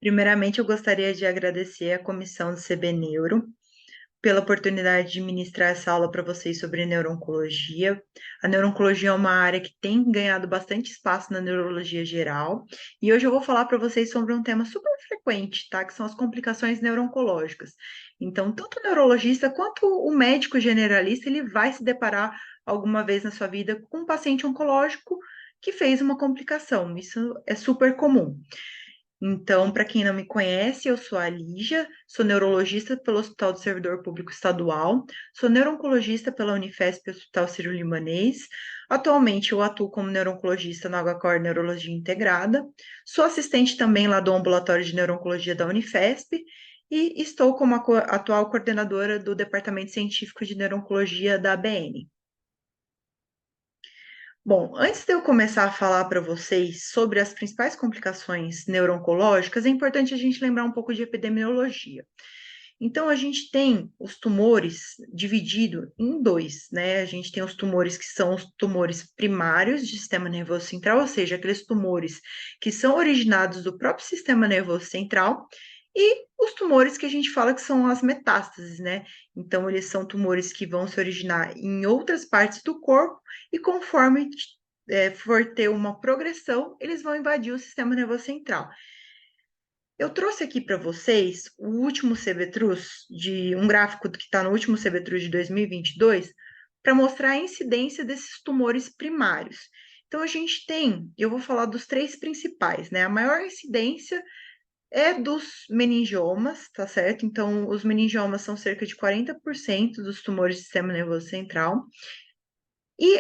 Primeiramente, eu gostaria de agradecer à comissão do CB Neuro pela oportunidade de ministrar essa aula para vocês sobre neuro-oncologia. A neuro-oncologia é uma área que tem ganhado bastante espaço na neurologia geral, e hoje eu vou falar para vocês sobre um tema super frequente, tá? Que são as complicações neuro-oncológicas. Então, tanto o neurologista quanto o médico generalista, ele vai se deparar alguma vez na sua vida com um paciente oncológico que fez uma complicação. Isso é super comum. Então, para quem não me conhece, eu sou a Lígia, sou neurologista pelo Hospital do Servidor Público Estadual, sou neuro-oncologista pela Unifesp Hospital Sírio-Libanês. Atualmente, eu atuo como neuro-oncologista no HCOR Neurologia Integrada, sou assistente também lá do Ambulatório de Neuro-Oncologia da Unifesp e estou como a atual coordenadora do Departamento Científico de Neuro-Oncologia da ABN. Bom, antes de eu começar a falar para vocês sobre as principais complicações neuro-oncológicas, é importante a gente lembrar um pouco de epidemiologia. Então, a gente tem os tumores dividido em dois, né? A gente tem os tumores que são os tumores primários do sistema nervoso central, ou seja, aqueles tumores que são originados do próprio sistema nervoso central, e os tumores que a gente fala que são as metástases, né? Então, eles são tumores que vão se originar em outras partes do corpo, e conforme for ter uma progressão, eles vão invadir o sistema nervoso central. Eu trouxe aqui para vocês o último CBTRUS, de um gráfico que está no último CBTRUS de 2022, para mostrar a incidência desses tumores primários. Então, a gente tem, eu vou falar dos três principais, né? A maior incidência é dos meningiomas, tá certo? Então, os meningiomas são cerca de 40% dos tumores do sistema nervoso central. E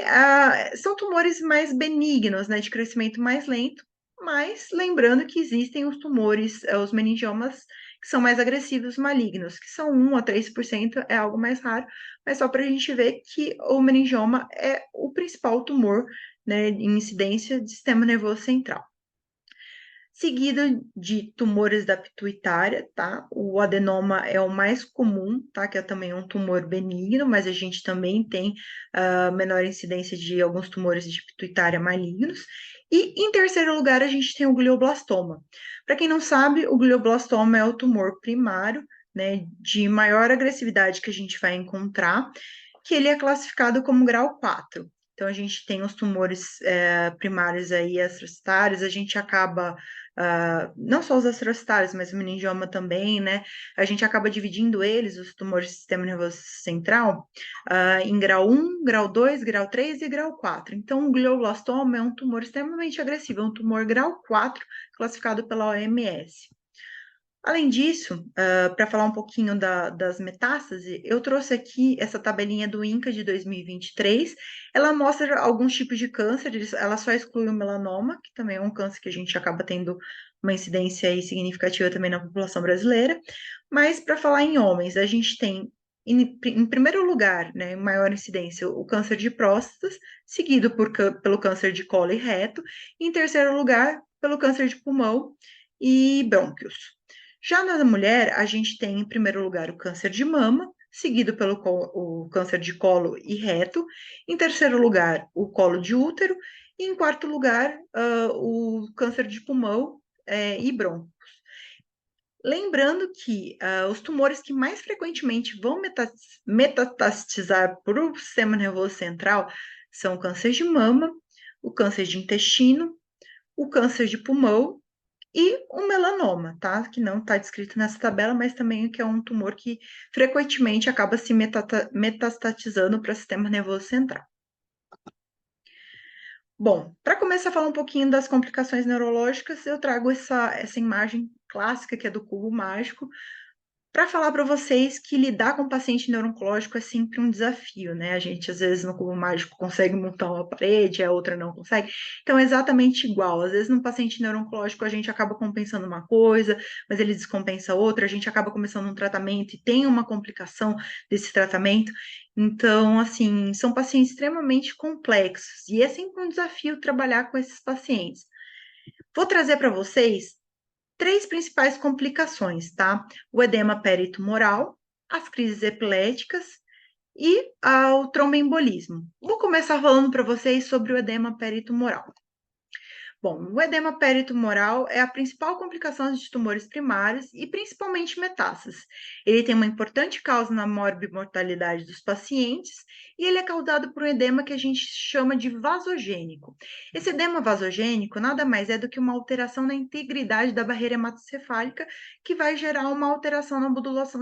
são tumores mais benignos, né, de crescimento mais lento, mas lembrando que existem os tumores, os meningiomas, que são mais agressivos, malignos, que são 1 a 3%, é algo mais raro, mas só para a gente ver que o meningioma é o principal tumor, né, em incidência de sistema nervoso central. Seguido de tumores da pituitária, tá? O adenoma é o mais comum, tá? Que é também um tumor benigno, mas a gente também tem menor incidência de alguns tumores de pituitária malignos. E em terceiro lugar, a gente tem o glioblastoma. Para quem não sabe, o glioblastoma é o tumor primário, né? De maior agressividade que a gente vai encontrar, que ele é classificado como grau 4. Então, a gente tem os tumores primários aí, extracitários, a gente acaba não só os astrocitários, mas o meningioma também, né? A gente acaba dividindo eles, os tumores do sistema nervoso central, em grau 1, grau 2, grau 3 e grau 4. Então, o glioblastoma é um tumor extremamente agressivo, é um tumor grau 4, classificado pela OMS. Além disso, para falar um pouquinho das metástases, eu trouxe aqui essa tabelinha do INCA de 2023. Ela mostra alguns tipos de câncer, ela só exclui o melanoma, que também é um câncer que a gente acaba tendo uma incidência aí significativa também na população brasileira. Mas para falar em homens, a gente tem, em primeiro lugar, né, maior incidência, o câncer de próstata, seguido pelo câncer de colo e reto, e em terceiro lugar, pelo câncer de pulmão e brônquios. Já na mulher, a gente tem em primeiro lugar o câncer de mama, seguido pelo o câncer de colo e reto, em terceiro lugar, o colo de útero, e em quarto lugar, o câncer de pulmão e brônquios. Lembrando que os tumores que mais frequentemente vão metastatizar para o sistema nervoso central são o câncer de mama, o câncer de intestino, o câncer de pulmão e o melanoma, tá? Que não está descrito nessa tabela, mas também que é um tumor que frequentemente acaba se metastatizando para o sistema nervoso central. Bom, para começar a falar um pouquinho das complicações neurológicas, eu trago essa imagem clássica que é do cubo mágico, para falar para vocês que lidar com paciente neuro-oncológico é sempre um desafio, né? A gente, às vezes, no cubo mágico consegue montar uma parede, a outra não consegue. Então, é exatamente igual. Às vezes, no paciente neuro-oncológico, a gente acaba compensando uma coisa, mas ele descompensa outra, a gente acaba começando um tratamento e tem uma complicação desse tratamento. Então, assim, são pacientes extremamente complexos, e é sempre um desafio trabalhar com esses pacientes. Vou trazer para vocês três principais complicações, tá? O edema peritumoral, as crises epiléticas e o tromboembolismo. Vou começar falando para vocês sobre o edema peritumoral. Bom, o edema peritumoral é a principal complicação de tumores primários e principalmente metástases. Ele tem uma importante causa na morbimortalidade dos pacientes e ele é causado por um edema que a gente chama de vasogênico. Esse edema vasogênico nada mais é do que uma alteração na integridade da barreira hematocefálica que vai gerar uma alteração na modulação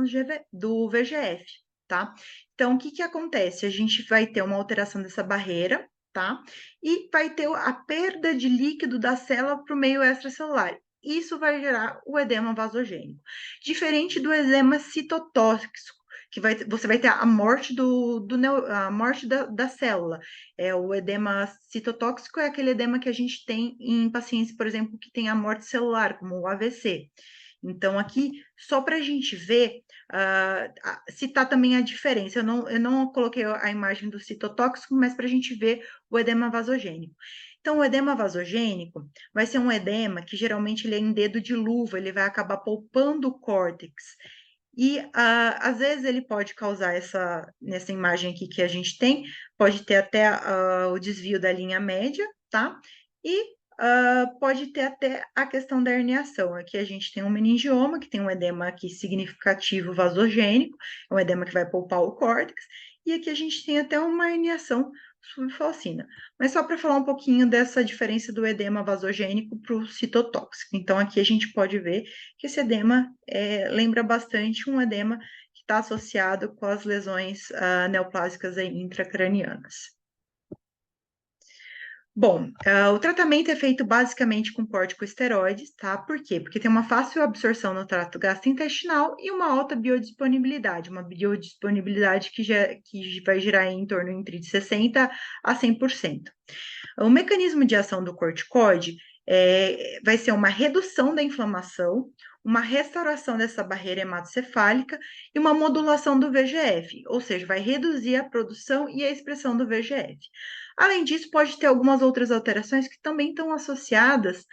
do VEGF, tá? Então, o que que acontece? A gente vai ter uma alteração dessa barreira, tá? E vai ter a perda de líquido da célula para o meio extracelular. Isso vai gerar o edema vasogênico. Diferente do edema citotóxico, que você vai ter a morte, a morte da célula. O edema citotóxico é aquele edema que a gente tem em pacientes, por exemplo, que tem a morte celular, como o AVC. Então, aqui, só para a gente ver, citar também a diferença. Eu não coloquei a imagem do citotóxico, mas para a gente ver o edema vasogênico. Então, o edema vasogênico vai ser um edema que geralmente ele é em dedo de luva, ele vai acabar poupando o córtex. E às vezes ele pode causar nessa imagem aqui que a gente tem, pode ter até o desvio da linha média, tá? E pode ter até a questão da herniação. Aqui a gente tem um meningioma, que tem um edema aqui significativo vasogênico, é um edema que vai poupar o córtex, e aqui a gente tem até uma herniação subfalcina. Mas só para falar um pouquinho dessa diferença do edema vasogênico para o citotóxico. Então, aqui a gente pode ver que esse edema lembra bastante um edema que está associado com as lesões neoplásicas intracranianas. Bom, o tratamento é feito basicamente com corticosteroides, tá? Por quê? Porque tem uma fácil absorção no trato gastrointestinal e uma alta biodisponibilidade, uma biodisponibilidade que vai girar em torno entre de 60% a 100%. O mecanismo de ação do corticoide vai ser uma redução da inflamação, uma restauração dessa barreira hematocefálica e uma modulação do VEGF, ou seja, vai reduzir a produção e a expressão do VEGF. Além disso, pode ter algumas outras alterações que também estão associadas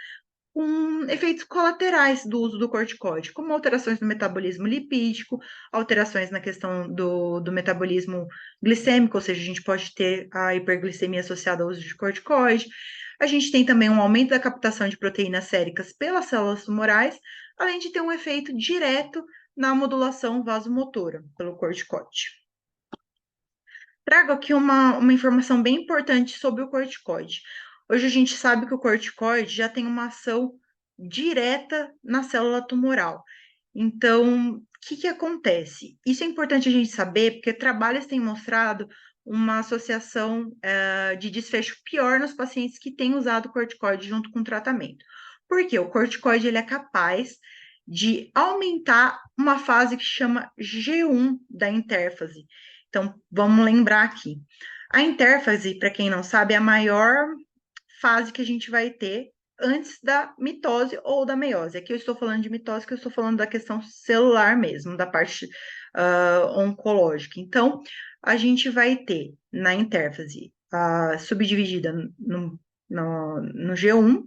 com efeitos colaterais do uso do corticoide, como alterações no metabolismo lipídico, alterações na questão do metabolismo glicêmico, ou seja, a gente pode ter a hiperglicemia associada ao uso de corticoide. A gente tem também um aumento da captação de proteínas séricas pelas células tumorais, além de ter um efeito direto na modulação vasomotora pelo corticoide. Trago aqui uma informação bem importante sobre o corticoide. Hoje a gente sabe que o corticoide já tem uma ação direta na célula tumoral. Então, o que acontece? Isso é importante a gente saber, porque trabalhos têm mostrado uma associação de desfecho pior nos pacientes que têm usado corticoide junto com o tratamento. Por quê? O corticoide ele é capaz de aumentar uma fase que chama G1 da intérfase. Então, vamos lembrar aqui. A intérfase, para quem não sabe, é a maior fase que a gente vai ter antes da mitose ou da meiose. Aqui eu estou falando de mitose, que eu estou falando da questão celular mesmo, da parte oncológica. Então, a gente vai ter na intérfase subdividida no G1,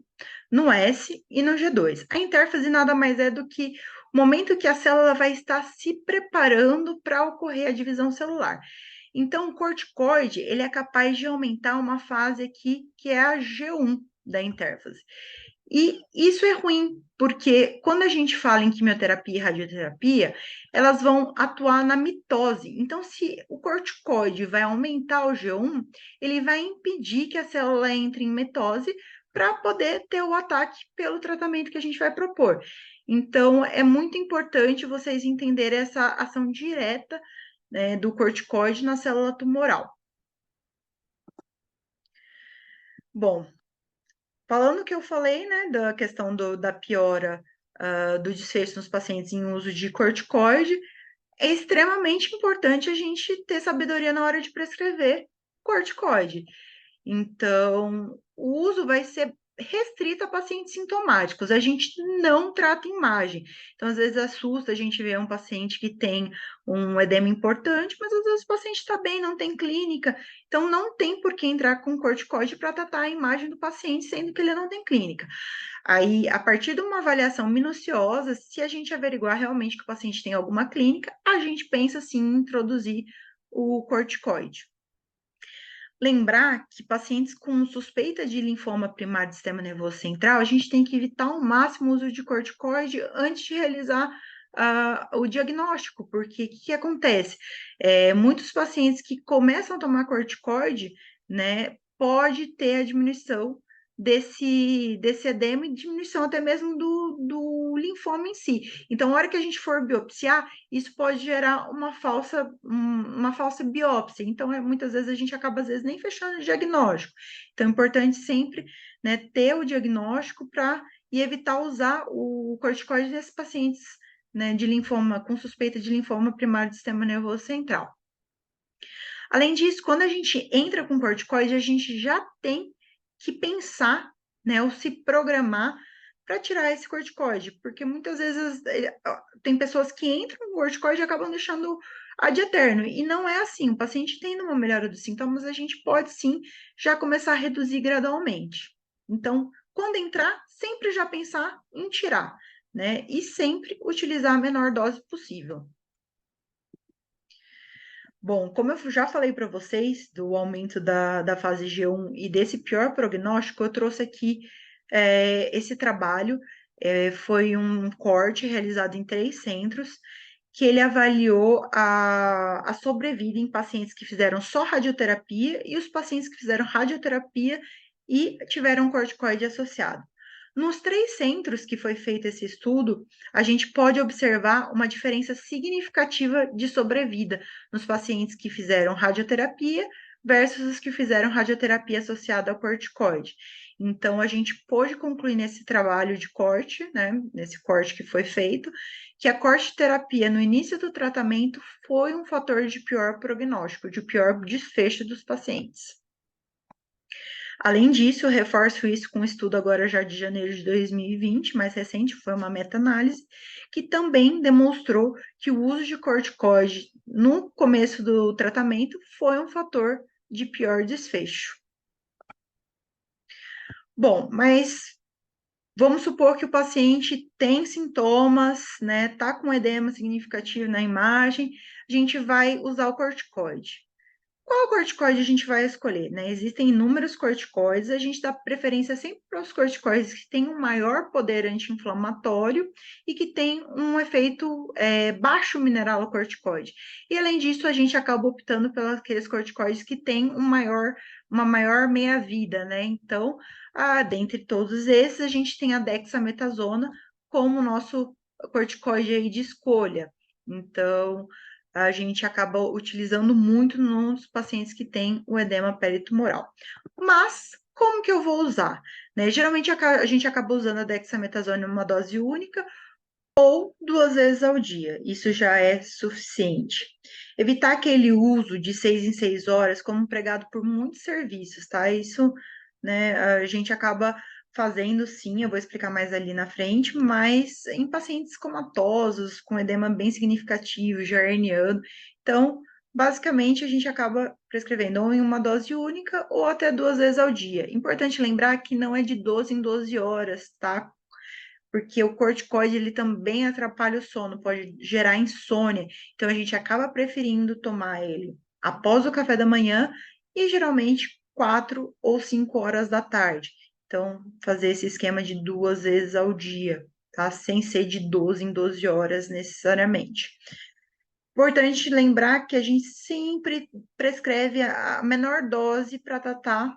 no S e no G2. A intérfase nada mais é do que o momento que a célula vai estar se preparando para ocorrer a divisão celular. Então, o corticoide, ele é capaz de aumentar uma fase aqui, que é a G1 da intérfase. E isso é ruim, porque quando a gente fala em quimioterapia e radioterapia, elas vão atuar na mitose. Então, se o corticoide vai aumentar o G1, ele vai impedir que a célula entre em mitose para poder ter o ataque pelo tratamento que a gente vai propor. Então, é muito importante vocês entenderem essa ação direta, né, do corticoide na célula tumoral. Bom, falando que eu falei, né, da questão da piora do desfecho nos pacientes em uso de corticoide, é extremamente importante a gente ter sabedoria na hora de prescrever corticoide. Então, o uso vai ser restrito a pacientes sintomáticos. A gente não trata imagem. Então, às vezes assusta a gente ver um paciente que tem um edema importante, mas às vezes o paciente está bem, não tem clínica. Então, não tem por que entrar com corticoide para tratar a imagem do paciente, sendo que ele não tem clínica. Aí, a partir de uma avaliação minuciosa, se a gente averiguar realmente que o paciente tem alguma clínica, a gente pensa sim em introduzir o corticoide. lembrar que pacientes com suspeita de linfoma primário do sistema nervoso central, a gente tem que evitar ao máximo o uso de corticoide antes de realizar o diagnóstico, porque o que acontece? Muitos pacientes que começam a tomar corticoide, né, pode ter a diminuição desse edema e diminuição até mesmo do linfoma em si. Então, na hora que a gente for biopsiar, isso pode gerar uma falsa biópsia. Então, muitas vezes a gente acaba, às vezes, nem fechando o diagnóstico. Então, é importante sempre, né, ter o diagnóstico para evitar usar o corticoide nesses pacientes, né, de linfoma, com suspeita de linfoma primário do sistema nervoso central. Além disso, quando a gente entra com corticoide, a gente já tem que pensar, né, ou se programar para tirar esse corticoide, porque muitas vezes tem pessoas que entram com corticoide e acabam deixando ad eterno, e não é assim. O paciente tendo uma melhora dos sintomas, a gente pode sim já começar a reduzir gradualmente. Então, quando entrar, sempre já pensar em tirar, né, e sempre utilizar a menor dose possível. Bom, como eu já falei para vocês do aumento da fase G1 e desse pior prognóstico, eu trouxe aqui esse trabalho. Foi um corte realizado em 3 centros, que ele avaliou a sobrevida em pacientes que fizeram só radioterapia e os pacientes que fizeram radioterapia e tiveram corticoide associado. Nos 3 centros que foi feito esse estudo, a gente pode observar uma diferença significativa de sobrevida nos pacientes que fizeram radioterapia versus os que fizeram radioterapia associada ao corticoide. Então, a gente pôde concluir nesse trabalho de corte, né, nesse corte que foi feito, que a corte-terapia no início do tratamento foi um fator de pior prognóstico, de pior desfecho dos pacientes. Além disso, eu reforço isso com um estudo agora já de janeiro de 2020, mais recente, foi uma meta-análise, que também demonstrou que o uso de corticoide no começo do tratamento foi um fator de pior desfecho. Bom, mas vamos supor que o paciente tem sintomas, né, tá com edema significativo na imagem, a gente vai usar o corticoide. Qual corticoide a gente vai escolher, né? Existem inúmeros corticoides, a gente dá preferência sempre para os corticoides que têm um maior poder anti-inflamatório e que têm um efeito baixo mineral corticoide. E além disso, a gente acaba optando pelos aqueles corticoides que têm uma maior meia-vida, né? Então, dentre todos esses, a gente tem a dexametasona como nosso corticoide aí de escolha. Então, a gente acaba utilizando muito nos pacientes que têm o edema peritumoral. Mas, como que eu vou usar? Né? Geralmente, a gente acaba usando a dexametasona em uma dose única ou 2 vezes ao dia. Isso já é suficiente. Evitar aquele uso de 6 em 6 horas, como pregado por muitos serviços, tá? Isso, né, a gente acaba fazendo sim, eu vou explicar mais ali na frente, mas em pacientes comatosos, com edema bem significativo, já herniano. Então, basicamente, a gente acaba prescrevendo ou em uma dose única ou até 2 vezes ao dia. Importante lembrar que não é de 12 em 12 horas, tá? Porque o corticoide ele também atrapalha o sono, pode gerar insônia. Então a gente acaba preferindo tomar ele após o café da manhã e geralmente 4 ou 5 horas da tarde. Então, fazer esse esquema de 2 vezes ao dia, tá? Sem ser de 12 em 12 horas necessariamente. Importante lembrar que a gente sempre prescreve a menor dose para tratar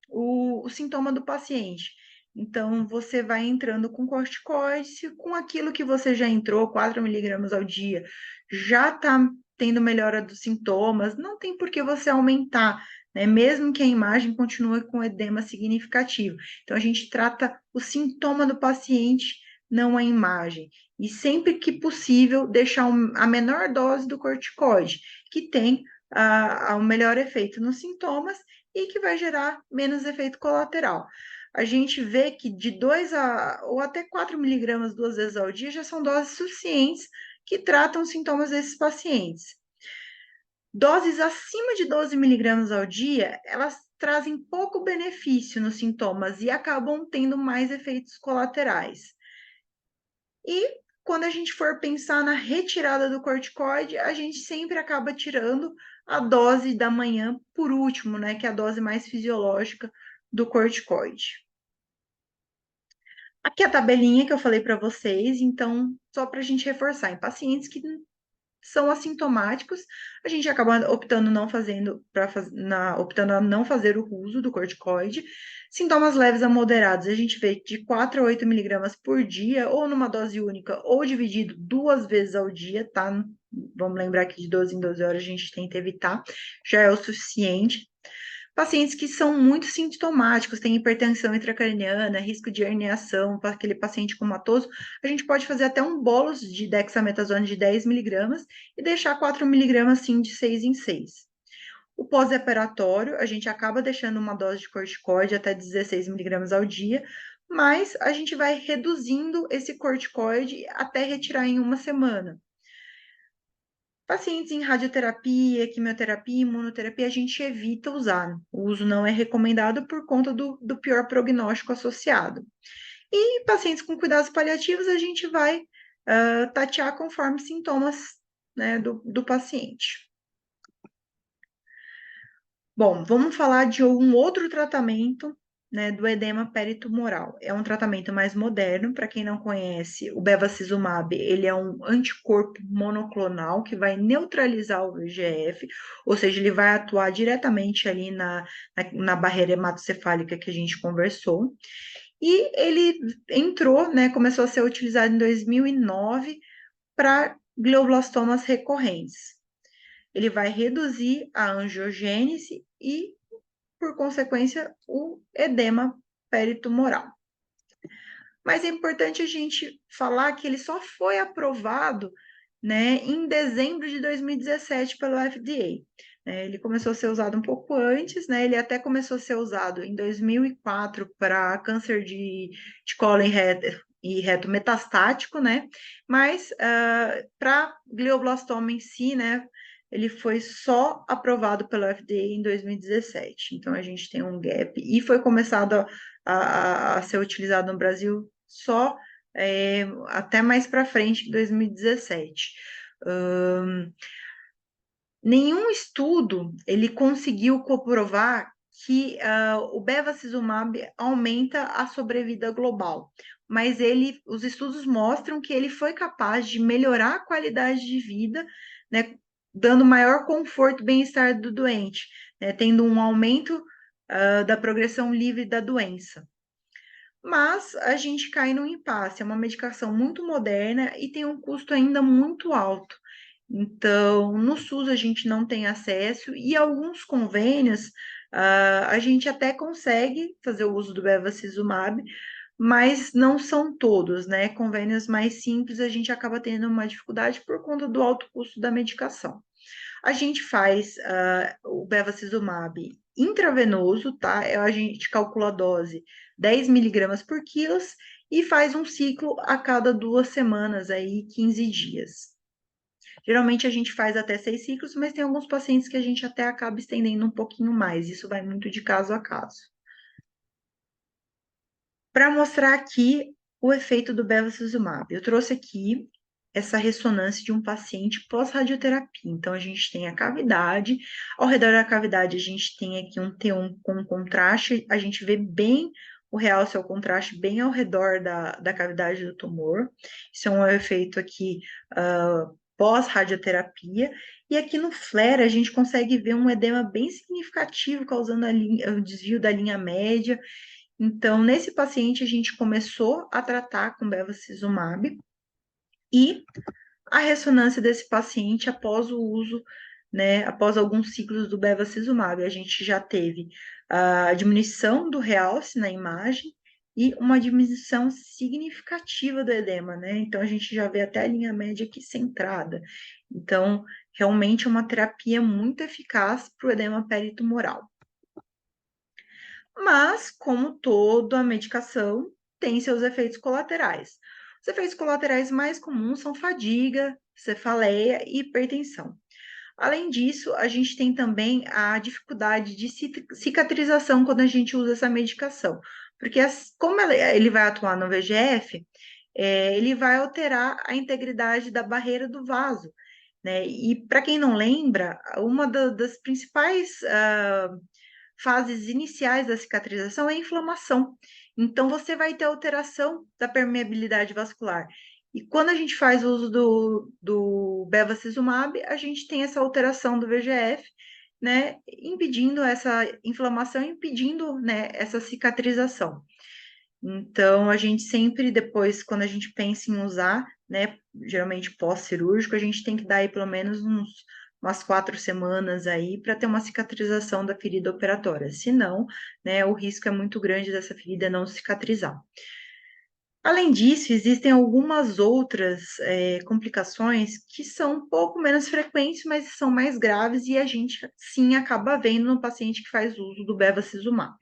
o sintoma do paciente. Então, você vai entrando com corticoide, se com aquilo que você já entrou, 4 miligramas ao dia, já está tendo melhora dos sintomas, não tem por que você aumentar, né? Mesmo que a imagem continue com edema significativo. Então, a gente trata o sintoma do paciente, não a imagem. E sempre que possível, deixar a menor dose do corticoide, que tem o melhor efeito nos sintomas e que vai gerar menos efeito colateral. A gente vê que de 2 ou até 4 miligramas 2 vezes ao dia já são doses suficientes que tratam os sintomas desses pacientes. Doses acima de 12 miligramas ao dia, elas trazem pouco benefício nos sintomas e acabam tendo mais efeitos colaterais. E quando a gente for pensar na retirada do corticoide, a gente sempre acaba tirando a dose da manhã por último, né, que é a dose mais fisiológica do corticoide. Aqui é a tabelinha que eu falei para vocês, então, só para a gente reforçar, em pacientes que são assintomáticos, a gente acaba optando não fazendo optando a não fazer o uso do corticoide. Sintomas leves a moderados, a gente vê de 4 a 8 miligramas por dia, ou numa dose única, ou dividido 2 vezes ao dia, tá? Vamos lembrar que de 12 em 12 horas a gente tenta evitar, já é o suficiente. Pacientes que são muito sintomáticos, têm hipertensão intracraniana, risco de herniação, para aquele paciente comatoso, a gente pode fazer até um bolus de dexametasona de 10 miligramas e deixar 4 miligramas, sim, de 6 em 6. O pós-operatório, a gente acaba deixando uma dose de corticoide até 16 miligramas ao dia, mas a gente vai reduzindo esse corticoide até retirar em uma semana. Pacientes em radioterapia, quimioterapia, imunoterapia, a gente evita usar. O uso não é recomendado por conta do pior prognóstico associado. E pacientes com cuidados paliativos, a gente vai tatear conforme sintomas, né, do paciente. Bom, vamos falar de um outro tratamento, né, do edema peritumoral. É um tratamento mais moderno, para quem não conhece, o bevacizumab, ele é um anticorpo monoclonal que vai neutralizar o VEGF, ou seja, ele vai atuar diretamente ali na barreira hematocefálica que a gente conversou. E ele entrou, né, começou a ser utilizado em 2009 para glioblastomas recorrentes. Ele vai reduzir a angiogênese e, por consequência, o edema peritumoral. Mas é importante a gente falar que ele só foi aprovado, né, em dezembro de 2017 pelo FDA. Ele começou a ser usado um pouco antes, né? Ele até começou a ser usado em 2004 para câncer de colo e reto metastático, né? Mas para glioblastoma em si, né? Ele foi só aprovado pelo FDA em 2017. Então a gente tem um gap e foi começado a ser utilizado no Brasil só até mais para frente, em 2017. Nenhum estudo ele conseguiu comprovar que o bevacizumab aumenta a sobrevida global, mas os estudos mostram que ele foi capaz de melhorar a qualidade de vida, né, dando maior conforto e bem-estar do doente, né, tendo um aumento da progressão livre da doença. Mas a gente cai num impasse, é uma medicação muito moderna e tem um custo ainda muito alto. Então, no SUS a gente não tem acesso e alguns convênios a gente até consegue fazer o uso do bevacizumab, mas não são todos, né? Convênios mais simples a gente acaba tendo uma dificuldade por conta do alto custo da medicação. A gente faz o bevacizumab intravenoso, tá? A gente calcula a dose 10 miligramas por quilos e faz um ciclo a cada 2 semanas, aí 15 dias. Geralmente a gente faz até 6 ciclos, mas tem alguns pacientes que a gente até acaba estendendo um pouquinho mais. Isso vai muito de caso a caso. Para mostrar aqui o efeito do bevacizumab, eu trouxe aqui essa ressonância de um paciente pós-radioterapia. Então, a gente tem a cavidade, ao redor da cavidade, a gente tem aqui um T1 com contraste, a gente vê bem o realce ao contraste bem ao redor da cavidade do tumor. Isso é um efeito aqui pós-radioterapia. E aqui no flare, a gente consegue ver um edema bem significativo, causando o desvio da linha média. Então, nesse paciente, a gente começou a tratar com bevacizumab e a ressonância desse paciente após o uso, né, após alguns ciclos do bevacizumab, a gente já teve a diminuição do realce na imagem e uma diminuição significativa do edema, né? Então, a gente já vê até a linha média aqui centrada. Então, realmente é uma terapia muito eficaz para o edema peritumoral. Mas, como toda medicação, tem seus efeitos colaterais. Os efeitos colaterais mais comuns são fadiga, cefaleia e hipertensão. Além disso, a gente tem também a dificuldade de cicatrização quando a gente usa essa medicação, porque como ele vai atuar no VEGF, ele vai alterar a integridade da barreira do vaso. né? E para quem não lembra, uma das principais fases iniciais da cicatrização é a inflamação. Então, você vai ter alteração da permeabilidade vascular. E quando a gente faz o uso do bevacizumab, a gente tem essa alteração do VEGF, né, impedindo essa inflamação, impedindo, né, essa cicatrização. Então, a gente sempre, depois, quando a gente pensa em usar, né, geralmente pós-cirúrgico, a gente tem que dar aí pelo menos umas 4 semanas aí para ter uma cicatrização da ferida operatória. Senão, né, o risco é muito grande dessa ferida não cicatrizar. Além disso, existem algumas outras complicações que são um pouco menos frequentes, mas são mais graves e a gente, sim, acaba vendo no paciente que faz uso do bevacizumab.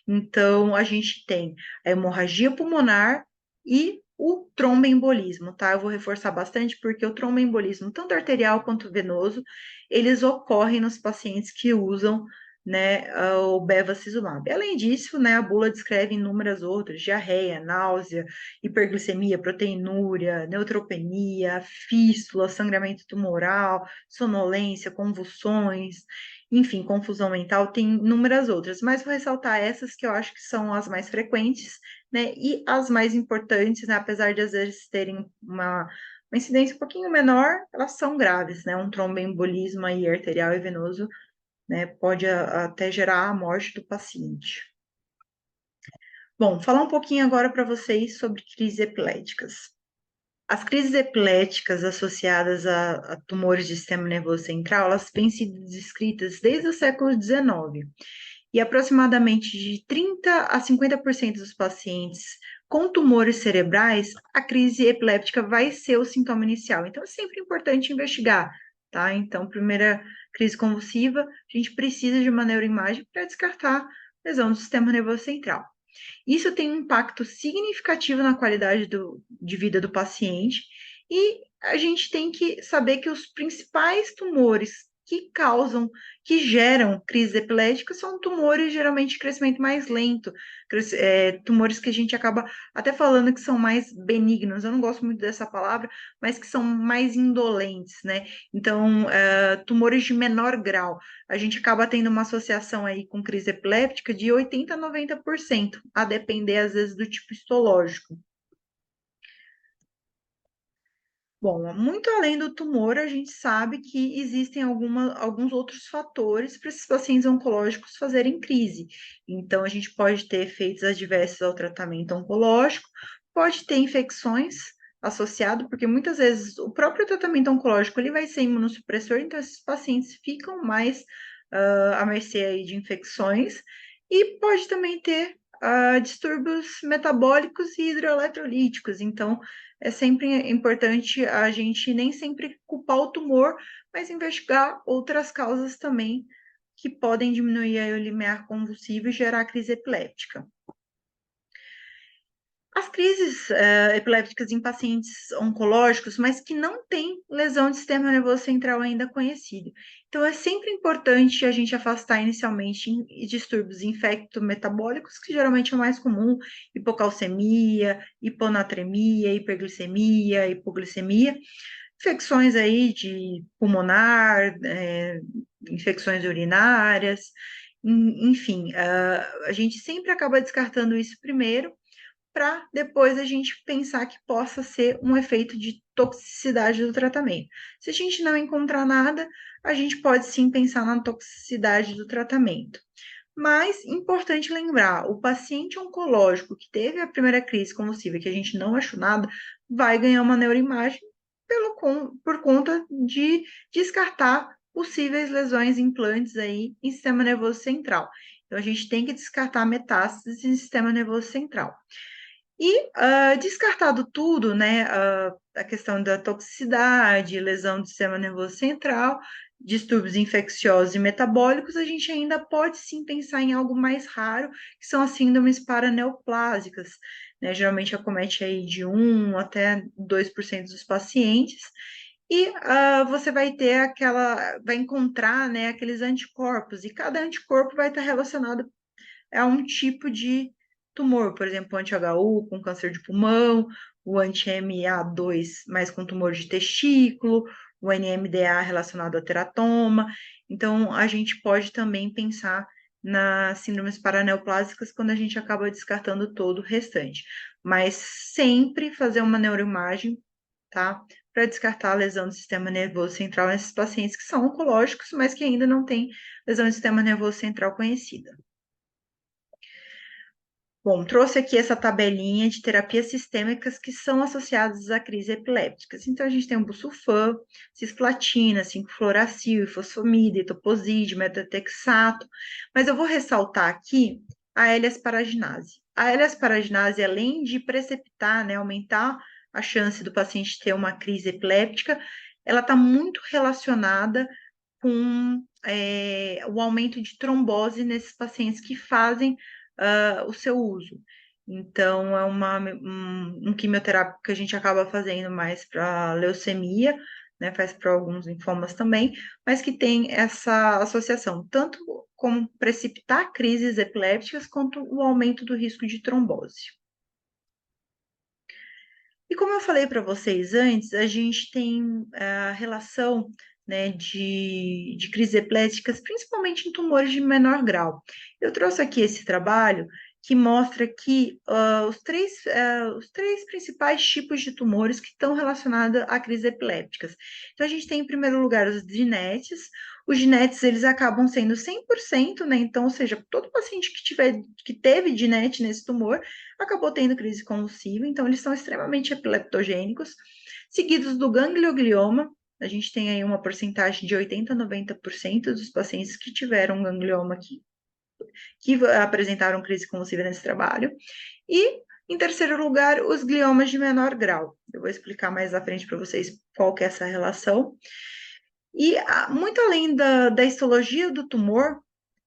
Então, a gente tem a hemorragia pulmonar e o tromboembolismo, tá? Eu vou reforçar bastante porque o tromboembolismo, tanto arterial quanto venoso, eles ocorrem nos pacientes que usam, né, o bevacizumab. Além disso, né, a bula descreve inúmeras outras: diarreia, náusea, hiperglicemia, proteinúria, neutropenia, fístula, sangramento tumoral, sonolência, convulsões, enfim, confusão mental, tem inúmeras outras, mas vou ressaltar essas que eu acho que são as mais frequentes, né, e as mais importantes, né, apesar de às vezes terem uma incidência um pouquinho menor, elas são graves, né, um tromboembolismo aí arterial e venoso, né, pode até gerar a morte do paciente. Bom, falar um pouquinho agora para vocês sobre crises epiléticas. As crises epiléticas associadas a tumores de sistema nervoso central, elas têm sido descritas desde o século XIX. E aproximadamente de 30 a 50% dos pacientes com tumores cerebrais, a crise epiléptica vai ser o sintoma inicial. Então, é sempre importante investigar, tá? Então, primeira crise convulsiva, a gente precisa de uma neuroimagem para descartar lesão do sistema nervoso central. Isso tem um impacto significativo na qualidade de vida do paciente, e a gente tem que saber que os principais tumores que geram crise epilética são tumores geralmente de crescimento mais lento, tumores que a gente acaba até falando que são mais benignos, eu não gosto muito dessa palavra, mas que são mais indolentes, né? Então, tumores de menor grau, a gente acaba tendo uma associação aí com crise epiléptica de 80% a 90%, a depender, às vezes, do tipo histológico. Bom, muito além do tumor, a gente sabe que existem alguns outros fatores para esses pacientes oncológicos fazerem crise. Então, a gente pode ter efeitos adversos ao tratamento oncológico, pode ter infecções associado, porque muitas vezes o próprio tratamento oncológico ele vai ser imunossupressor, então esses pacientes ficam mais à mercê aí de infecções, e pode também ter distúrbios metabólicos e hidroeletrolíticos. Então, é sempre importante a gente nem sempre culpar o tumor, mas investigar outras causas também que podem diminuir aí o limiar convulsivo e gerar crise epiléptica. As crises epilépticas em pacientes oncológicos, mas que não têm lesão do sistema nervoso central ainda conhecida. Então, é sempre importante a gente afastar inicialmente distúrbios infectometabólicos, que geralmente é o mais comum: hipocalcemia, hiponatremia, hiperglicemia, hipoglicemia, infecções aí de pulmonar, infecções urinárias, enfim, a gente sempre acaba descartando isso primeiro, para depois a gente pensar que possa ser um efeito de toxicidade do tratamento. Se a gente não encontrar nada, a gente pode sim pensar na toxicidade do tratamento. Mas importante lembrar, o paciente oncológico que teve a primeira crise convulsiva, que a gente não achou nada, vai ganhar uma neuroimagem por conta de descartar possíveis lesões implantes aí em sistema nervoso central. Então, a gente tem que descartar metástases em sistema nervoso central. E descartado tudo, né, a questão da toxicidade, lesão do sistema nervoso central, distúrbios infecciosos e metabólicos, a gente ainda pode sim pensar em algo mais raro, que são as síndromes paraneoplásicas, né, geralmente acomete aí de 1 até 2% dos pacientes, e você vai encontrar, né, aqueles anticorpos, e cada anticorpo vai estar relacionado a um tipo de tumor, por exemplo, o anti-HU com câncer de pulmão, o anti-MA2 mais com tumor de testículo, o NMDA relacionado ao teratoma. Então, a gente pode também pensar nas síndromes paraneoplásicas quando a gente acaba descartando todo o restante. Mas sempre fazer uma neuroimagem, tá? Para descartar a lesão do sistema nervoso central nesses pacientes que são oncológicos, mas que ainda não têm lesão do sistema nervoso central conhecida. Bom, trouxe aqui essa tabelinha de terapias sistêmicas que são associadas a crises epilépticas. Então, a gente tem o busulfan, cisplatina, 5-fluoracil, fosfamida, etoposide, methotrexato, mas eu vou ressaltar aqui a L-asparaginase. A L-asparaginase, além de precipitar, né, aumentar a chance do paciente ter uma crise epiléptica, ela está muito relacionada com o aumento de trombose nesses pacientes que fazem o seu uso. Então, é um quimioterápico que a gente acaba fazendo mais para leucemia, né, faz para alguns linfomas também, mas que tem essa associação, tanto como precipitar crises epilépticas, quanto o aumento do risco de trombose. E como eu falei para vocês antes, a gente tem a relação, né, de crises epiléticas, principalmente em tumores de menor grau. Eu trouxe aqui esse trabalho que mostra que os três principais tipos de tumores que estão relacionados a crises epilépticas. Então, a gente tem, em primeiro lugar, os DNETs. Os DNETs, eles acabam sendo 100%, né? Então, ou seja, todo paciente que teve DNET nesse tumor acabou tendo crise convulsiva, então eles são extremamente epileptogênicos, seguidos do ganglioglioma. A gente tem aí uma porcentagem de 80% a 90% dos pacientes que tiveram ganglioma que apresentaram crise convulsiva nesse trabalho. E, em terceiro lugar, os gliomas de menor grau. Eu vou explicar mais à frente para vocês qual que é essa relação. E, muito além da histologia do tumor,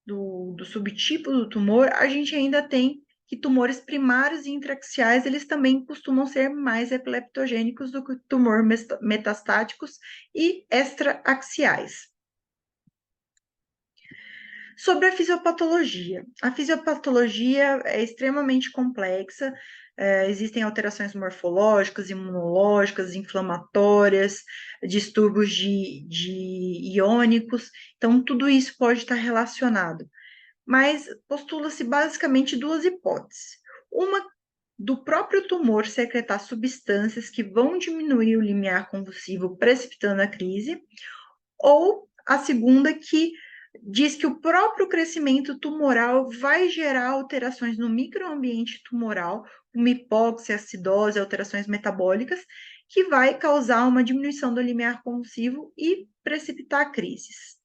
do subtipo do tumor, a gente ainda tem que tumores primários e intraaxiais, eles também costumam ser mais epileptogênicos do que tumor metastáticos e extraaxiais. Sobre a fisiopatologia. A fisiopatologia é extremamente complexa, existem alterações morfológicas, imunológicas, inflamatórias, distúrbios iônicos, então tudo isso pode estar relacionado. Mas postula-se basicamente duas hipóteses. Uma do próprio tumor secretar substâncias que vão diminuir o limiar convulsivo, precipitando a crise, ou a segunda que diz que o próprio crescimento tumoral vai gerar alterações no microambiente tumoral, como hipóxia, acidose, alterações metabólicas, que vai causar uma diminuição do limiar convulsivo e precipitar crises.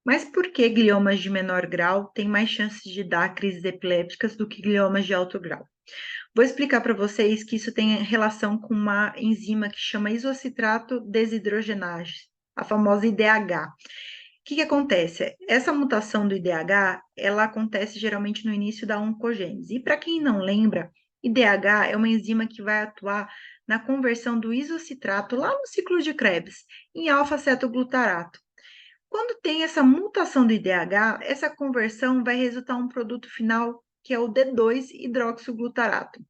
Mas por que gliomas de menor grau têm mais chances de dar crises epilépticas do que gliomas de alto grau? Vou explicar para vocês que isso tem relação com uma enzima que chama isocitrato desidrogenase, a famosa IDH. O que acontece? Essa mutação do IDH, ela acontece geralmente no início da oncogênese. E para quem não lembra, IDH é uma enzima que vai atuar na conversão do isocitrato lá no ciclo de Krebs em alfa-cetoglutarato. Quando tem essa mutação do IDH, essa conversão vai resultar em um produto final que é o D2-hidroxiglutarato.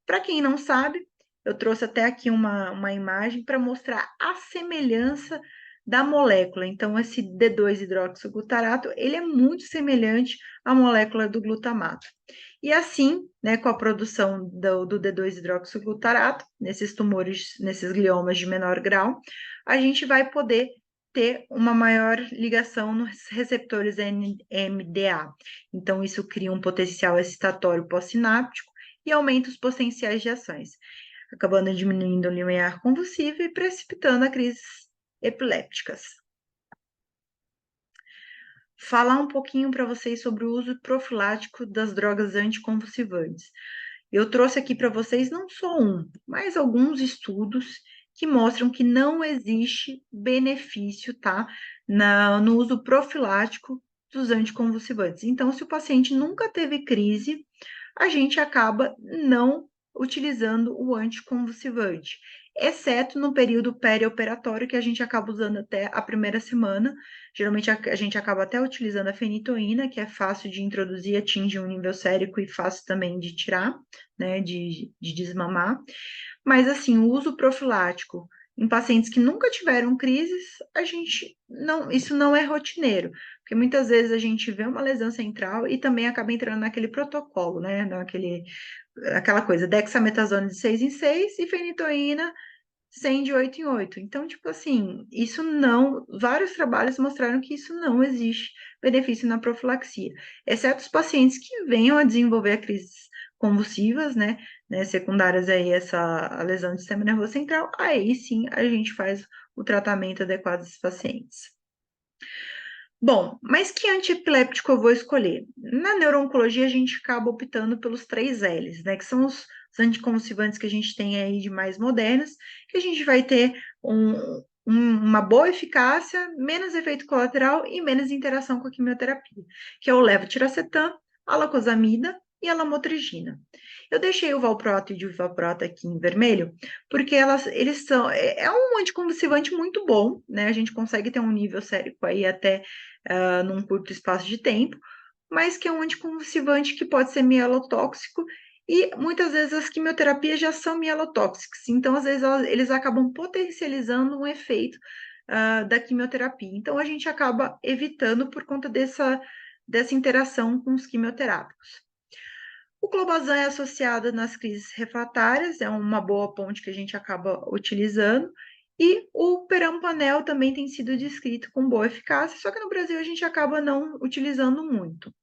Para quem não sabe, eu trouxe até aqui uma imagem para mostrar a semelhança da molécula. Então, esse D2-hidroxiglutarato, ele é muito semelhante à molécula do glutamato. E assim, né, com a produção do D2-hidroxiglutarato, nesses tumores, nesses gliomas de menor grau, a gente vai poder ter uma maior ligação nos receptores NMDA. Então, isso cria um potencial excitatório pós-sináptico e aumenta os potenciais de ações, acabando diminuindo o limiar convulsivo e precipitando a crises epilépticas. Falar um pouquinho para vocês sobre o uso profilático das drogas anticonvulsivantes. Eu trouxe aqui para vocês não só mas alguns estudos que mostram que não existe benefício, tá, no uso profilático dos anticonvulsivantes. Então, se o paciente nunca teve crise, a gente acaba não utilizando o anticonvulsivante, exceto no período perioperatório, que a gente acaba usando até a primeira semana. Geralmente a gente acaba até utilizando a fenitoína, que é fácil de introduzir, atinge um nível sérico e fácil também de tirar, né, de desmamar. Mas, assim, o uso profilático em pacientes que nunca tiveram crises, isso não é rotineiro, porque muitas vezes a gente vê uma lesão central e também acaba entrando naquele protocolo, né? Aquela coisa, dexametasona de 6 em 6 e fenitoína 100 de 8 em 8. Então, tipo assim, vários trabalhos mostraram que isso não existe benefício na profilaxia, exceto os pacientes que venham a desenvolver crises convulsivas, né, secundárias aí a lesão do sistema nervoso central, aí sim a gente faz o tratamento adequado desses pacientes. Bom, mas que antiepiléptico eu vou escolher? Na neuro-oncologia, a gente acaba optando pelos 3 Ls, né? Que são os anticonvulsivantes que a gente tem aí de mais modernos, que a gente vai ter uma boa eficácia, menos efeito colateral e menos interação com a quimioterapia, que é o levetiracetam, a lacosamida e a lamotrigina. Eu deixei o valproato e o divalproato aqui em vermelho, porque eles são... É um anticonvulsivante muito bom, né? A gente consegue ter um nível sérico aí até num curto espaço de tempo, mas que é um anticonvulsivante que pode ser mielotóxico e muitas vezes as quimioterapias já são mielotóxicas, então às vezes eles acabam potencializando um efeito da quimioterapia. Então a gente acaba evitando por conta dessa interação com os quimioterápicos. O clobazam é associado nas crises refratárias, é uma boa ponte que a gente acaba utilizando, e o perampanel também tem sido descrito com boa eficácia, só que no Brasil a gente acaba não utilizando muito.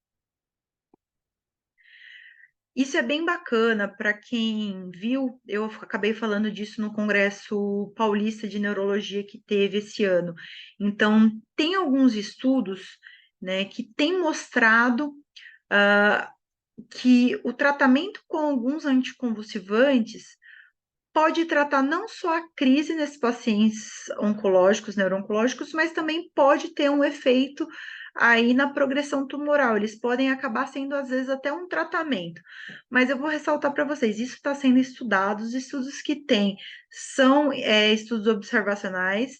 Isso é bem bacana para quem viu, eu acabei falando disso no Congresso Paulista de Neurologia que teve esse ano. Então, tem alguns estudos, né, que têm mostrado que o tratamento com alguns anticonvulsivantes pode tratar não só a crise nesses pacientes oncológicos, neuro-oncológicos, mas também pode ter um efeito aí na progressão tumoral. Eles podem acabar sendo, às vezes, até um tratamento. Mas eu vou ressaltar para vocês, isso está sendo estudado, os estudos que tem são estudos observacionais,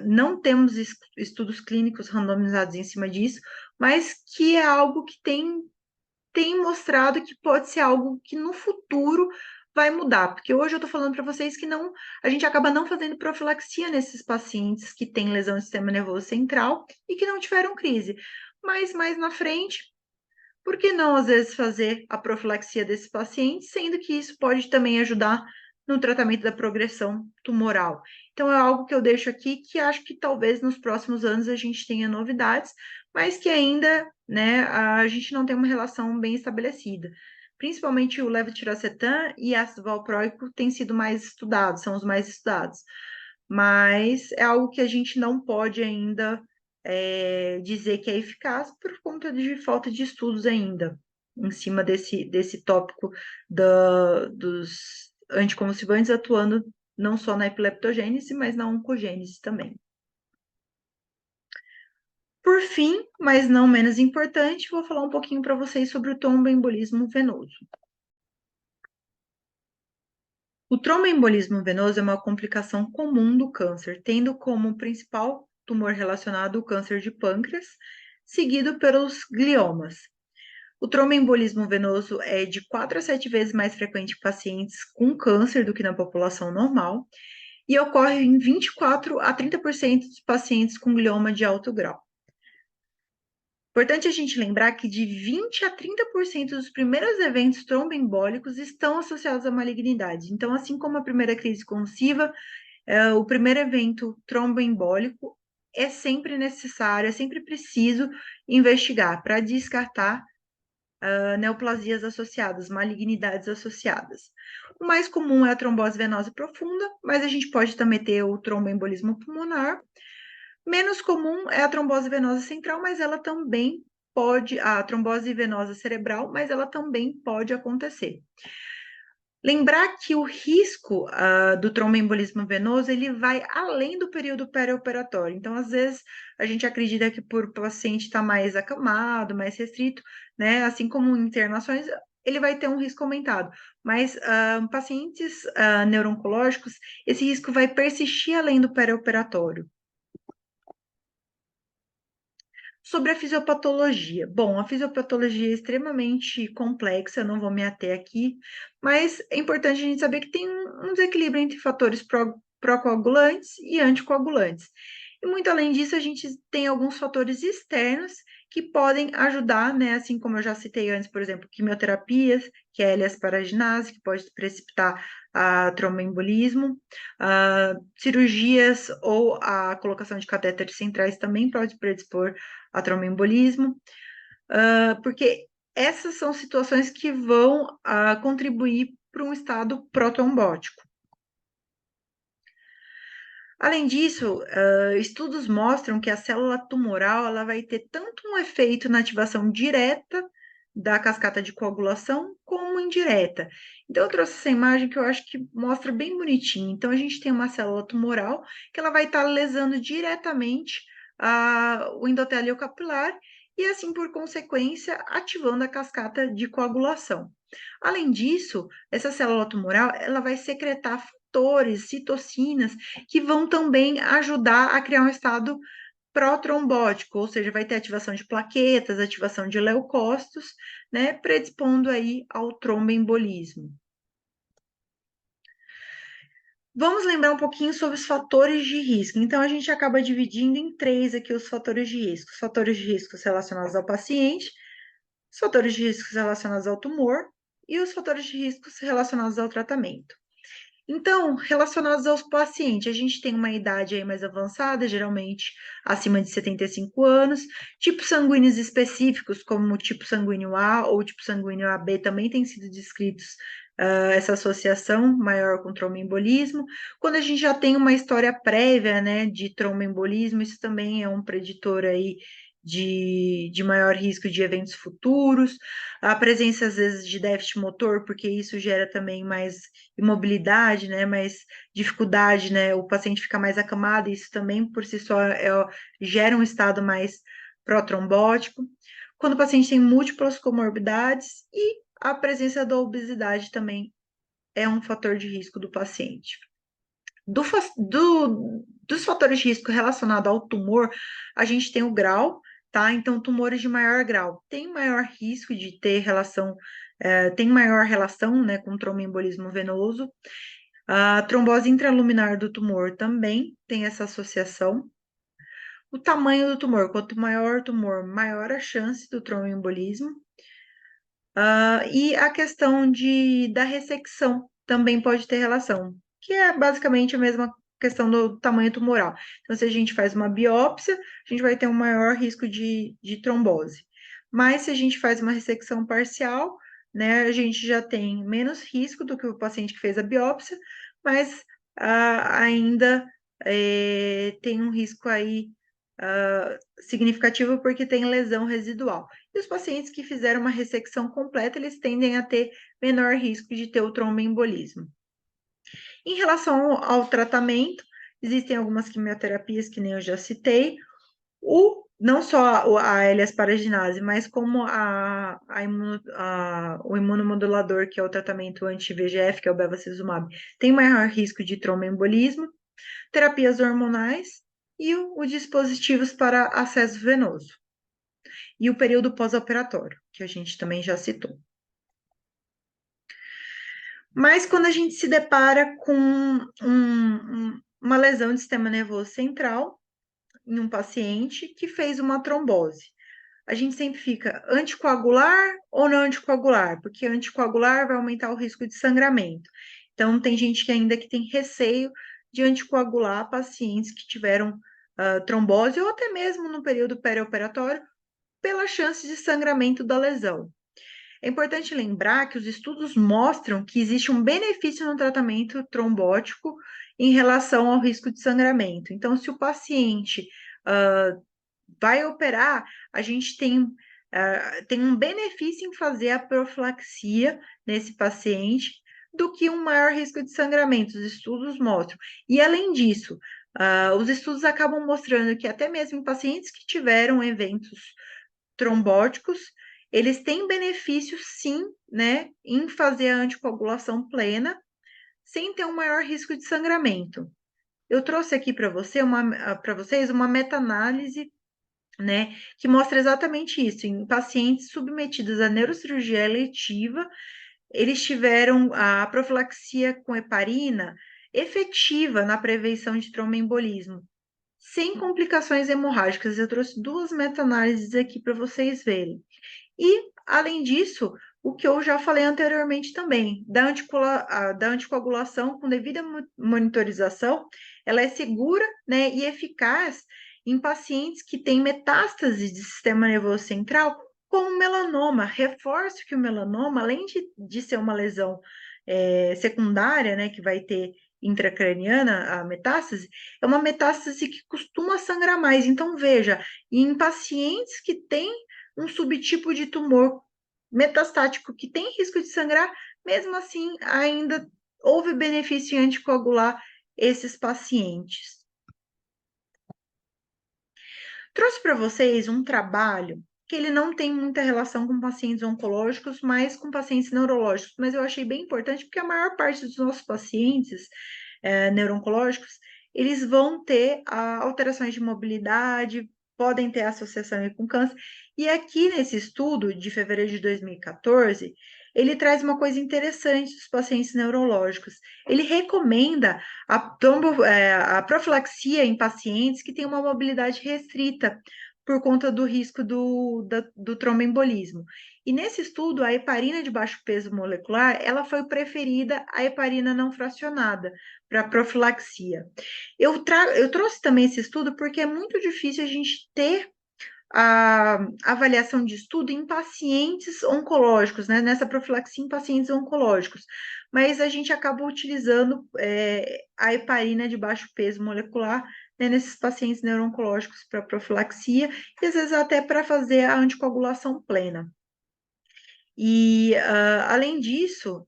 não temos estudos clínicos randomizados em cima disso, mas que é algo que tem mostrado que pode ser algo que no futuro vai mudar, porque hoje eu estou falando para vocês que a gente acaba não fazendo profilaxia nesses pacientes que têm lesão do sistema nervoso central e que não tiveram crise. Mas mais na frente, por que não às vezes fazer a profilaxia desses pacientes, sendo que isso pode também ajudar no tratamento da progressão tumoral? Então é algo que eu deixo aqui que acho que talvez nos próximos anos a gente tenha novidades, mas que ainda, né, a gente não tem uma relação bem estabelecida. Principalmente o levetiracetam e ácido valproico têm sido mais estudados, são os mais estudados. Mas é algo que a gente não pode ainda dizer que é eficaz por conta de falta de estudos ainda em cima desse tópico dos anticonvulsivantes atuando não só na epileptogênese, mas na oncogênese também. Por fim, mas não menos importante, vou falar um pouquinho para vocês sobre o tromboembolismo venoso. O tromboembolismo venoso é uma complicação comum do câncer, tendo como principal tumor relacionado o câncer de pâncreas, seguido pelos gliomas. O tromboembolismo venoso é de 4 a 7 vezes mais frequente em pacientes com câncer do que na população normal e ocorre em 24 a 30% dos pacientes com glioma de alto grau. Importante a gente lembrar que de 20 a 30% dos primeiros eventos tromboembólicos estão associados à malignidade. Então, assim como a primeira crise convulsiva, o primeiro evento tromboembólico é sempre necessário, é sempre preciso investigar para descartar neoplasias associadas, malignidades associadas. O mais comum é a trombose venosa profunda, mas a gente pode também ter o tromboembolismo pulmonar. Menos comum é a trombose venosa central, mas ela também pode, a trombose venosa cerebral, mas ela também pode acontecer. Lembrar que o risco do tromboembolismo venoso, ele vai além do período perioperatório. Então, às vezes, a gente acredita que por o paciente estar mais acamado, mais restrito, né, assim como em internações, ele vai ter um risco aumentado. Mas pacientes neuro-oncológicos, esse risco vai persistir além do perioperatório. Sobre a fisiopatologia. Bom, a fisiopatologia é extremamente complexa, eu não vou me ater aqui, mas é importante a gente saber que tem um desequilíbrio entre fatores procoagulantes e anticoagulantes. E muito além disso, a gente tem alguns fatores externos que podem ajudar, né? Assim como eu já citei antes, por exemplo, quimioterapias, que é a L-asparaginase, que pode precipitar a tromboembolismo, cirurgias ou a colocação de catéteres centrais também pode predispor a tromboembolismo, porque essas são situações que vão contribuir para um estado protrombótico. Além disso, estudos mostram que a célula tumoral ela vai ter tanto um efeito na ativação direta da cascata de coagulação, como indireta. Então, eu trouxe essa imagem que eu acho que mostra bem bonitinho. Então, a gente tem uma célula tumoral que ela vai estar lesando diretamente o endotélio capilar e, assim, por consequência, ativando a cascata de coagulação. Além disso, essa célula tumoral ela vai secretar fatores, citocinas, que vão também ajudar a criar um estado protrombótico, ou seja, vai ter ativação de plaquetas, ativação de leucócitos, né, predispondo aí ao tromboembolismo. Vamos lembrar um pouquinho sobre os fatores de risco. Então, a gente acaba dividindo em três aqui os fatores de risco. Os fatores de risco relacionados ao paciente, os fatores de risco relacionados ao tumor e os fatores de risco relacionados ao tratamento. Então, relacionados aos pacientes, a gente tem uma idade aí mais avançada, geralmente acima de 75 anos, tipos sanguíneos específicos, como o tipo sanguíneo A ou tipo sanguíneo AB, também têm sido descritos essa associação maior com tromboembolismo. Quando a gente já tem uma história prévia, né, de tromboembolismo, isso também é um preditor aí de maior risco de eventos futuros, a presença, às vezes, de déficit motor, porque isso gera também mais imobilidade, né, mais dificuldade, né, o paciente fica mais acamado, e isso também, por si só, gera um estado mais protrombótico. Quando o paciente tem múltiplas comorbidades e a presença da obesidade também é um fator de risco do paciente. Dos fatores de risco relacionados ao tumor, a gente tem o grau, tá? Então, tumores de maior grau têm maior risco de ter relação, tem maior relação, né, com tromboembolismo venoso. A trombose intraluminar do tumor também tem essa associação. O tamanho do tumor, quanto maior o tumor, maior a chance do tromboembolismo. E a questão da ressecção também pode ter relação, que é basicamente a mesma questão do tamanho tumoral. Então, se a gente faz uma biópsia, a gente vai ter um maior risco de trombose. Mas se a gente faz uma ressecção parcial, né, a gente já tem menos risco do que o paciente que fez a biópsia, mas ainda tem um risco aí significativo porque tem lesão residual. E os pacientes que fizeram uma ressecção completa, eles tendem a ter menor risco de ter o tromboembolismo. Em relação ao tratamento, existem algumas quimioterapias que nem eu já citei, não só a L-asparaginase, mas como o imunomodulador, que é o tratamento anti-VEGF, que é o bevacizumab, tem maior risco de tromboembolismo, terapias hormonais e os dispositivos para acesso venoso. E o período pós-operatório, que a gente também já citou. Mas quando a gente se depara com uma lesão de sistema nervoso central em um paciente que fez uma trombose, a gente sempre fica anticoagular ou não anticoagular? Porque anticoagular vai aumentar o risco de sangramento. Então, tem gente que ainda que tem receio de anticoagular pacientes que tiveram trombose ou até mesmo no período perioperatório, pela chance de sangramento da lesão. É importante lembrar que os estudos mostram que existe um benefício no tratamento trombótico em relação ao risco de sangramento. Então, se o paciente vai operar, a gente tem um benefício em fazer a profilaxia nesse paciente do que um maior risco de sangramento. Os estudos mostram. E, além disso, os estudos acabam mostrando que até mesmo em pacientes que tiveram eventos trombóticos, eles têm benefício, sim, né, em fazer a anticoagulação plena, sem ter um maior risco de sangramento. Eu trouxe aqui para vocês uma meta-análise, né, que mostra exatamente isso. Em pacientes submetidos à neurocirurgia eletiva, eles tiveram a profilaxia com heparina, efetiva na prevenção de tromboembolismo, sem complicações hemorrágicas. Eu trouxe duas meta-análises aqui para vocês verem. E, além disso, o que eu já falei anteriormente também, da anticoagulação com devida monitorização, ela é segura, né, e eficaz em pacientes que têm metástase de sistema nervoso central, como melanoma. Reforço que o melanoma, além de ser uma lesão secundária, né, que vai ter intracraniana, a metástase, é uma metástase que costuma sangrar mais. Então, veja, em pacientes que têm um subtipo de tumor metastático que tem risco de sangrar, mesmo assim, ainda houve benefício em anticoagular esses pacientes. Trouxe para vocês um trabalho que ele não tem muita relação com pacientes oncológicos, mas com pacientes neurológicos, mas eu achei bem importante porque a maior parte dos nossos pacientes neurooncológicos, eles vão ter alterações de mobilidade, podem ter associação com câncer, e aqui nesse estudo de fevereiro de 2014, ele traz uma coisa interessante dos pacientes neurológicos. Ele recomenda a profilaxia em pacientes que têm uma mobilidade restrita por conta do risco do tromboembolismo. E nesse estudo, a heparina de baixo peso molecular, ela foi preferida à heparina não fracionada para profilaxia. Eu trouxe também esse estudo porque é muito difícil a gente ter a avaliação de estudo em pacientes oncológicos, né? Nessa profilaxia em pacientes oncológicos, mas a gente acaba utilizando a heparina de baixo peso molecular, né, nesses pacientes neuro-oncológicos para profilaxia e às vezes até para fazer a anticoagulação plena. E, além disso,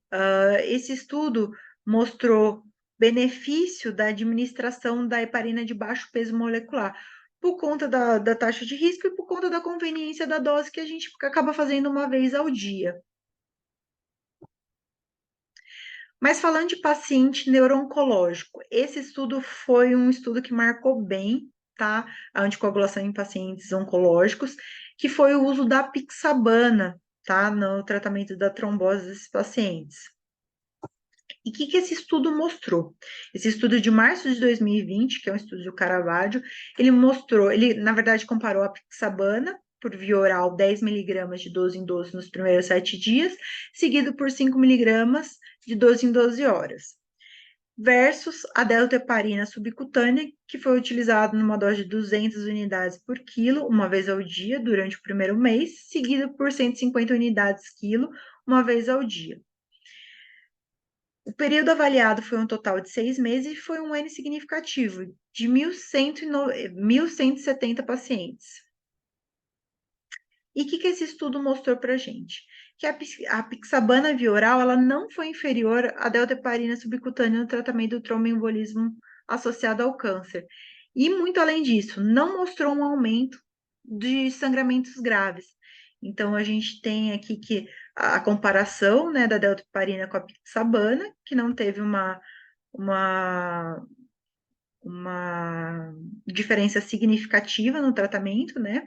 esse estudo mostrou benefício da administração da heparina de baixo peso molecular, por conta da taxa de risco e por conta da conveniência da dose que a gente acaba fazendo uma vez ao dia. Mas falando de paciente neuro-oncológico, esse estudo foi um estudo que marcou bem, tá? A anticoagulação em pacientes oncológicos, que foi o uso da pixabana, tá? No tratamento da trombose desses pacientes. E o que esse estudo mostrou? Esse estudo de março de 2020, que é um estudo do Caravaggio, ele na verdade comparou a pixabana por via oral 10 miligramas de 12 em 12 nos primeiros 7 dias, seguido por 5 miligramas de 12 em 12 horas, versus a deltaheparina subcutânea, que foi utilizada numa dose de 200 unidades por quilo, uma vez ao dia, durante o primeiro mês, seguido por 150 unidades quilo, uma vez ao dia. O período avaliado foi um total de 6 meses e foi um N significativo, de 1.170 pacientes. E o que esse estudo mostrou para a gente? Que a pixabana via oral ela não foi inferior à deltaheparina subcutânea no tratamento do tromboembolismo associado ao câncer. E, muito além disso, não mostrou um aumento de sangramentos graves. Então, a gente tem aqui que a comparação, né, da deltaheparina com a pixabana, que não teve uma diferença significativa no tratamento, né?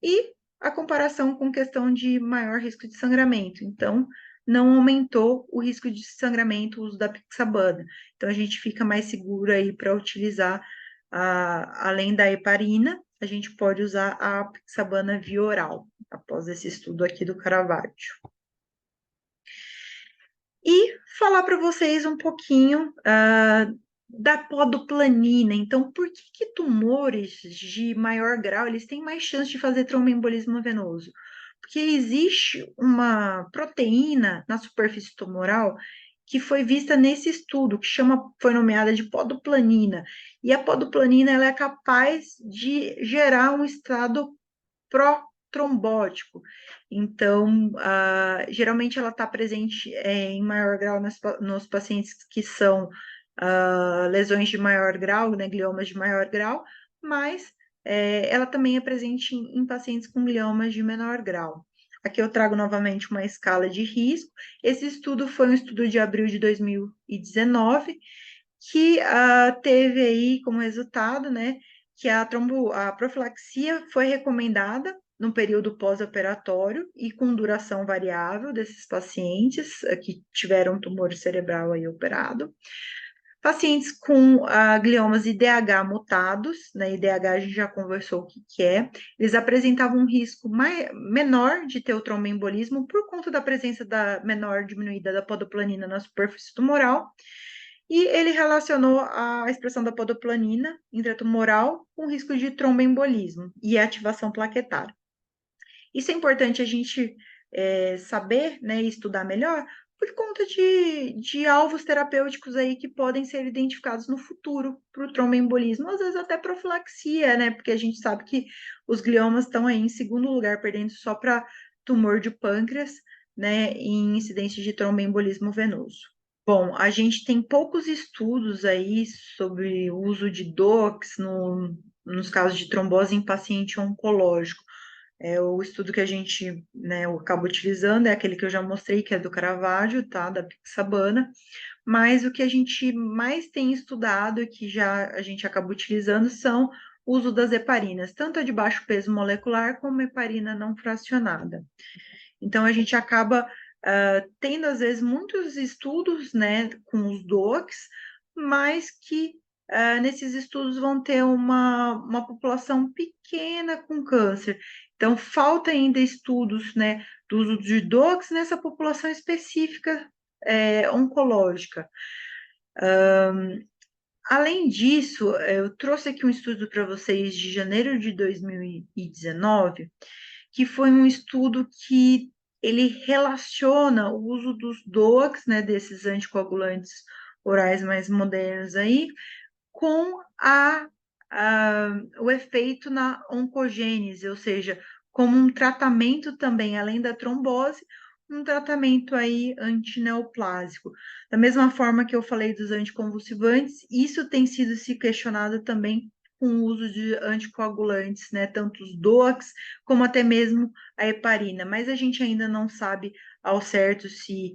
E a comparação com questão de maior risco de sangramento. Então, não aumentou o risco de sangramento o uso da pixabana. Então, a gente fica mais seguro aí para utilizar, além da heparina, a gente pode usar a pixabana via oral, após esse estudo aqui do Caravaggio. E falar para vocês um pouquinho da podoplanina. Então, por que tumores de maior grau, eles têm mais chance de fazer tromboembolismo venoso? Porque existe uma proteína na superfície tumoral que foi vista nesse estudo, que foi nomeada de podoplanina. E a podoplanina, ela é capaz de gerar um estado pró-trombótico. Então, geralmente ela está presente em maior grau nos pacientes que são lesões de maior grau, né, gliomas de maior grau, mas ela também é presente em pacientes com gliomas de menor grau. Aqui eu trago novamente uma escala de risco. Esse estudo foi um estudo de abril de 2019, que teve aí como resultado, né, que a profilaxia foi recomendada no período pós-operatório e com duração variável desses pacientes que tiveram tumor cerebral aí operado, Pacientes com gliomas IDH mutados, né? IDH a gente já conversou o que é. Eles apresentavam um risco menor de ter o tromboembolismo por conta da presença da menor diminuída da podoplanina na superfície tumoral. E ele relacionou a expressão da podoplanina intratumoral com risco de tromboembolismo e ativação plaquetária. Isso é importante a gente saber, né, e estudar melhor, por conta de alvos terapêuticos aí que podem ser identificados no futuro para o tromboembolismo, às vezes até profilaxia, né, porque a gente sabe que os gliomas estão aí em segundo lugar, perdendo só para tumor de pâncreas, né, em incidência de tromboembolismo venoso. Bom, a gente tem poucos estudos aí sobre o uso de DOACs nos casos de trombose em paciente oncológico. O estudo que a gente, né, eu acabo utilizando é aquele que eu já mostrei, que é do Caravaggio, tá, da Pixabana, mas o que a gente mais tem estudado e que já a gente acaba utilizando são o uso das heparinas, tanto a de baixo peso molecular como a heparina não fracionada. Então, a gente acaba tendo, às vezes, muitos estudos, né, com os DOACs, mas que nesses estudos vão ter uma população pequena com câncer. Então, falta ainda estudos, né, do uso de DOACs nessa população específica oncológica. Além disso, eu trouxe aqui um estudo para vocês de janeiro de 2019, que foi um estudo que ele relaciona o uso dos DOACs, né, desses anticoagulantes orais mais modernos aí, com o efeito na oncogênese, ou seja, como um tratamento também, além da trombose, um tratamento aí antineoplásico. Da mesma forma que eu falei dos anticonvulsivantes, isso tem sido se questionado também com o uso de anticoagulantes, né, tanto os DOACs como até mesmo a heparina, mas a gente ainda não sabe ao certo se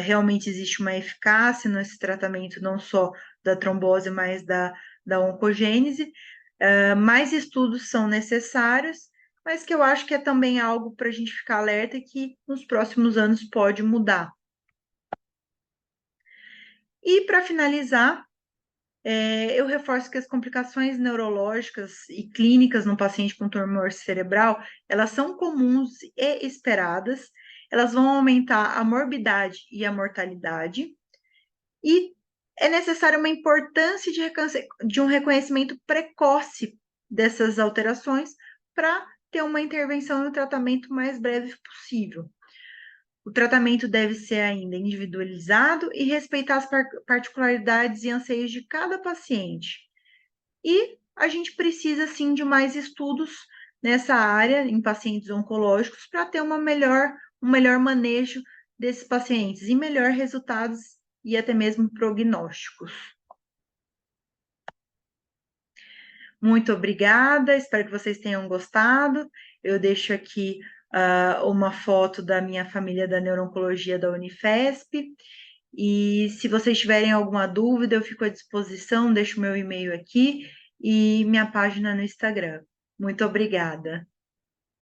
realmente existe uma eficácia nesse tratamento, não só da trombose, mas da oncogênese. Mais estudos são necessários, mas que eu acho que é também algo para a gente ficar alerta e que nos próximos anos pode mudar. E para finalizar, eu reforço que as complicações neurológicas e clínicas no paciente com tumor cerebral, elas são comuns e esperadas, elas vão aumentar a morbidade e a mortalidade, e é necessária uma importância de um reconhecimento precoce dessas alterações para ter uma intervenção e um tratamento mais breve possível. O tratamento deve ser ainda individualizado e respeitar as particularidades e anseios de cada paciente. E a gente precisa, sim, de mais estudos nessa área, em pacientes oncológicos, para ter um melhor manejo desses pacientes e melhor resultados e até mesmo prognósticos. Muito obrigada, espero que vocês tenham gostado. Eu deixo aqui uma foto da minha família da neuro-oncologia da Unifesp. E se vocês tiverem alguma dúvida, eu fico à disposição, deixo meu e-mail aqui e minha página no Instagram. Muito obrigada.